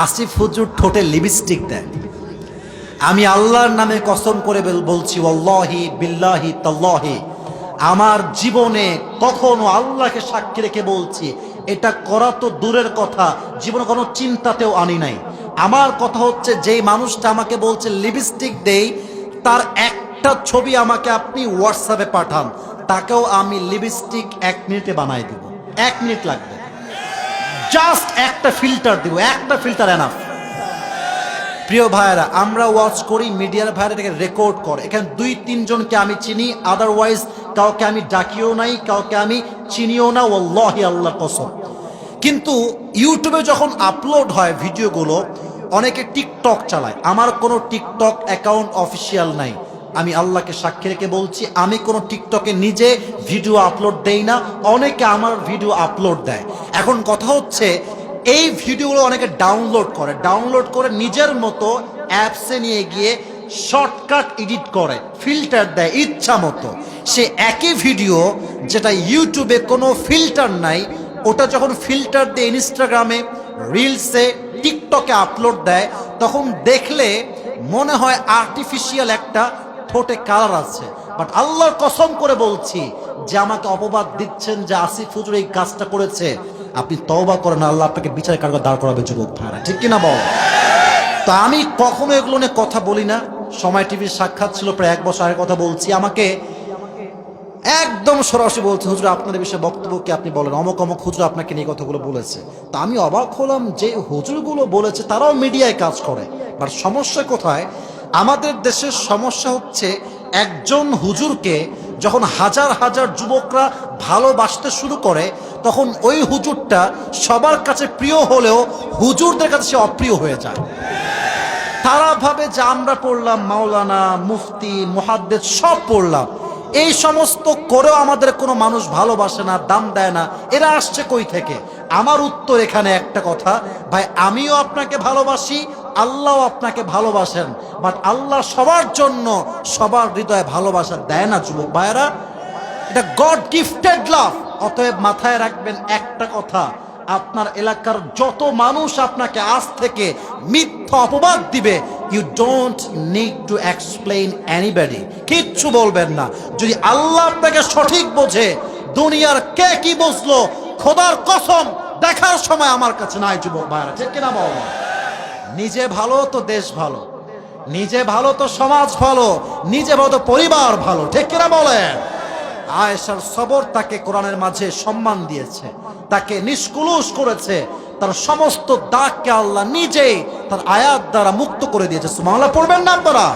আসিফ হুজুর ঠোঁটে লিপস্টিক দেয়। আমি আল্লাহর নামে কসম করে বলছি, ওয়াল্লাহি বিল্লাহি তাল্লাহি, আমার জীবনে কখনো আল্লাহকে সাক্ষী রেখে বলছি, এটা করা তো দূরের কথা, জীবনে কোনো চিন্তাতেও আনি নাই। আমার কথা হচ্ছে, যেই মানুষটা আমাকে বলছে লিপস্টিক দেই, তার একটা ছবি আমাকে আপনি হোয়াটসঅ্যাপে পাঠান, তাকেও আমি লিপস্টিক 1 মিনিটে বানাই দেব। 1 মিনিট লাগবে, জাস্ট একটা ফিল্টার দিব, একটা ফিল্টার এনাফ। প্রিয় ভাইয়েরা, আমরা ওয়াচ করি, মিডিয়ার ভাইয়েরা এটাকে রেকর্ড করে। এখানে 2-3 জনকে আমি চিনি, আদারওয়াইজ কাউকে আমি ডাকিও নাই, কাউকে আমি চিনিও না, ওয়াল্লাহি আল্লাহর কসম। কিন্তু ইউটিউবে যখন আপলোড হয় ভিডিওগুলো, অনেকে টিকটক চালায়। আমার কোনো টিকটক অ্যাকাউন্ট অফিসিয়াল নাই। আমি আল্লাহকে সাক্ষী রেখে বলছি, আমি কোনো টিকটকে নিজে ভিডিও আপলোড দেই না, অনেকে আমার ভিডিও আপলোড দেয়। এখন কথা হচ্ছে, এই ভিডিওগুলো অনেকে ডাউনলোড করে নিজের মতো অ্যাপসে নিয়ে গিয়ে শর্টকাট এডিট করে, ফিল্টার দেয় ইচ্ছা মতো। সে একই ভিডিও যেটা ইউটিউবে কোনো ফিল্টার নাই, ওটা যখন ফিল্টার দিয়ে ইনস্টাগ্রামে, রিলসে, টিকটকে আপলোড দেয়, তখন দেখলে মনে হয় আর্টিফিশিয়াল একটা ঠোঁটে কালার আছে। বাট আল্লাহর কসম করে বলছি, যে আমাকে অপবাদ দিচ্ছেন যে আসিফ হুজুর এই কাজটা করেছে, আপনি তওবা করেন, আল্লাহ আপনাকে বিচারের কাঠগড়ায় দাঁড় করাবে যুবক ভাইরা, ঠিক কিনা বল? তা আমি কখনো এগুলো নিয়ে কথা বলি না। সময় টিভির সাক্ষাৎ ছিল প্রায় 1 বছর আগের কথা বলছি, আমাকে একদম সরাসরি বলছে, হুজুর আপনাদের বিষয়ে বক্তব্য কি আপনি বলেন, অমুক অমুক হুজুর আপনাকে নিয়ে কথাগুলো বলেছে। তা আমি অবাক হলাম, যে হুজুরগুলো বলেছে তারাও মিডিয়ায় কাজ করে। বাট সমস্যা কোথায়? আমাদের দেশের সমস্যা হচ্ছে, একজন হুজুরকে যখন হাজার হাজার যুবকরা ভালোবাসতে শুরু করে, তখন ওই হুজুরটা সবার কাছে প্রিয় হলেও হুজুরদের কাছে সে অপ্রিয় হয়ে যায়। তারা ভাবে যে আমরা পড়লাম মাওলানা, মুফতি, মুহাদ্দিস সব পড়লাম, এই সমস্ত করেও আমাদের কোনো মানুষ ভালোবাসে না, দাম দেয় না, এরা আসছে কই থেকে? আমার উত্তর এখানে একটা কথা, ভাই আমিও আপনাকে ভালোবাসি, আল্লাহও আপনাকে ভালোবাসেন, বাট আল্লাহ সবার জন্য সবার হৃদয়ে ভালোবাসা দেয় না যুবক ভাইয়েরা, এটা গড গিফটেড লাভ। অতএব মাথায় রাখবেন একটা কথা, আপনার এলাকার যত মানুষ আপনাকে আজ থেকে মিথ্যা অপবাদ দিবে, you don't need to explain anybody, কিচ্ছু বলবেন না। যদি আল্লাহ আপনাকে সঠিক বোঝে, দুনিয়ার কে কি বুঝলো, খোদার কসম দেখার সময় আমার কাছে নাই যুবক ভাইরা, ঠিক কিনা বল? নিজে ভালো তো দেশ ভালো, নিজে ভালো তো সমাজ ভালো, নিজে ভালো তো পরিবার ভালো, ঠিক কিনা বলেন? আয়েশার সবর তাকে কোরআনের মাঝে সম্মান দিয়েছে, তাকে নিষ্কুলুষ করেছে, তার সমস্ত দাগকে আল্লাহ নিজেই তার আয়াত দ্বারা মুক্ত করে দিয়েছে। সুবহানাল্লাহ পড়বেন না আপনারা?